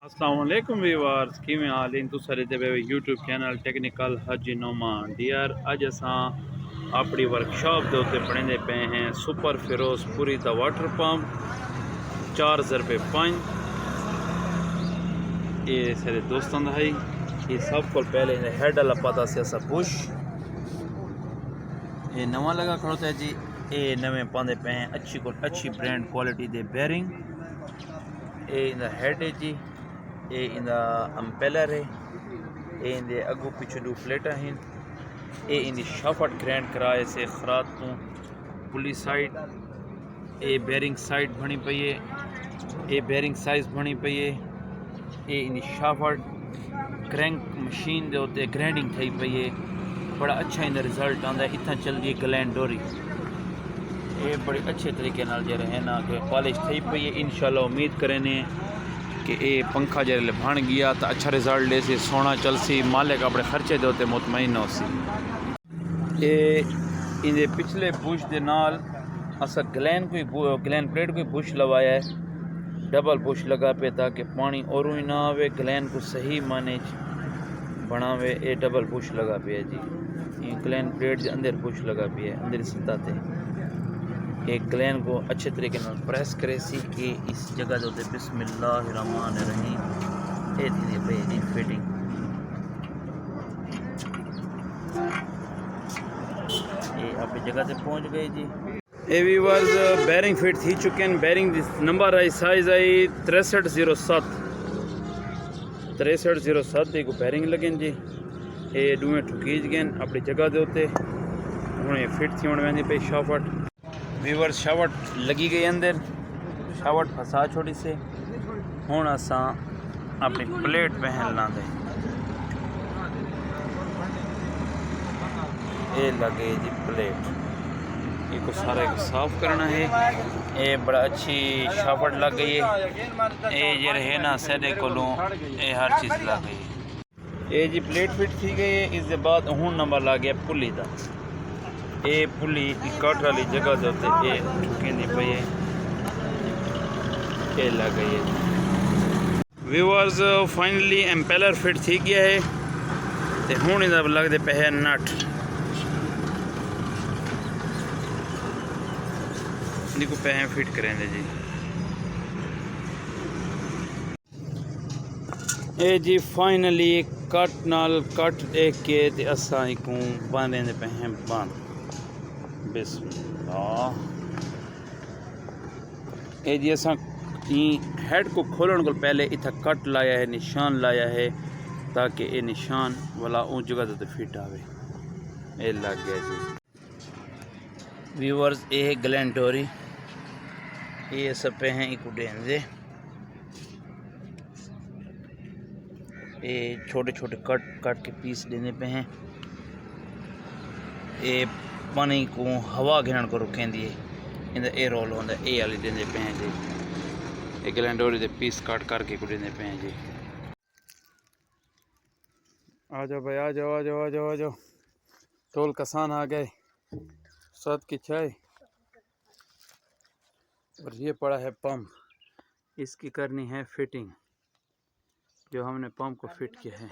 अस्सलाम वालेकुम व्यूअर्स की में हाल इन तुसारे दे यूट्यूब चैनल टेक्निकल हाजी नोमान डियर अज असा अपनी वर्कशॉप के उत्ते पढ़े पे हैं सुपर फिरोजपुरी दा वाटर पंप 4005। ये सारे दोस्तों का है। ये सब को पहले हेड वाला पता से असा बुश ये नवा लगा खड़ोता है जी। ये नवे पाते पे हैं अच्छी ब्रांड क्वालिटी दे बैरिंग। ये इंदा हेड है जी। ये इंदा अम्पेलर है। ये इंदे अगू पिछू दो प्लेटा हैं। ये इंदी शाफट ग्रैंड कराए से खरात तो पुलिस साइड ये बैरिंग साइड बनी पई है। ये बैरिंग साइज बनी पई है। ये इंदी शाफट क्रैंक मशीन दे उत्ते ग्राइंडिंग थी पई है। बड़ा अच्छा इंदा रिजल्ट आंदा है। इतना चलती है ग्लैंड डोरी। ये बड़ी अच्छे तरीके नाल जो है ना कि पॉलिश थी पई है। इंशाल्लाह उम्मीद करें कि ये पंखा जो बन गया तो अच्छा रिजल्ट दे सी, सोना चल सी, मालिक अपने खर्चे दे उत्ते मुतमईन हो सी। ये इंदे पिछले बुश दे नाल असा ग्लैन प्लेट कोई बुश लवाया है। डबल बुश लगा पे ताकि पानी और ही ना आवे, ग्लैन को सही माने बनावे। ये डबल बुश लगा पे है जी। ये ग्लैन प्लेट के अंदर बुश लगा पे है, अंदर सतह थे। एक ग्लैन को अच्छे तरीके से प्रेस करे सी कि इस जगह के बिस्मिल्लाहिर्रहमानिर्रहीम ये थी भाई जी फिटिंग। ये अपनी जगह से पहुंच गए जी। ये व्यूअर्स बैरिंग फिट थी चुके हैं। बैरिंग नंबर आई साइज आई 6307 को बैरिंग लगे जी। ये दुए ठुकीज गए अपनी जगह के उत्ते। हूँ फिट थी वेंदी पई शाफट। व्यूअर्स शावट लगी गई अंदर, शावट फसा छोड़ी से। हूँ असा अपनी प्लेट पहन लाते। ये लगे जी प्लेट। ये को सारा एक साफ करना है। ये बड़ा अच्छी शावट लग गई है। ये जो है ना सैदे कोलों ये हर चीज़ लग गई है। ये जी प्लेट फिट थी गई है। इसके बाद हूँ नंबर ला गया पुली का। ये पुली कट वाली जगह के उत्ते ये ठुकी पई है। ये लग गई है। व्यूअर्स फाइनली एम्पेलर फिट थी गया है। तो हूँ इधर लगते पे है नट। इनको पे फिट करेंगे जी। ये जी फाइनली कट नाल कट एक के असा को बांधे पे हैं बंद। बिस्मिल्लाह। ये जी असा हेड को खोलने को पहले इतना कट लाया है, निशान लाया है ताकि ये निशान वाला उस जगह तो फिट आवे। ये लग गया जी। व्यूअर्स ये है ग्लैंड डोरी। ये सब पे हैं एक डेंजे। ये छोटे छोटे कट के पीस देने पे हैं। ये पानी को हवा घेरन को रुकेंदी है। इनका ए रोल होता है। ए वाली देने पे हैं जी। ये ग्लैंडोरी के पीस काट करके को देने पे हैं जी। आ जाओ भाई, आ जाओ आ जाओ आ जाओ आ जाओ। टोल कसान आ गए साथ की चाय। और ये पड़ा है पंप। इसकी करनी है फिटिंग, जो हमने पंप को फिट किया है।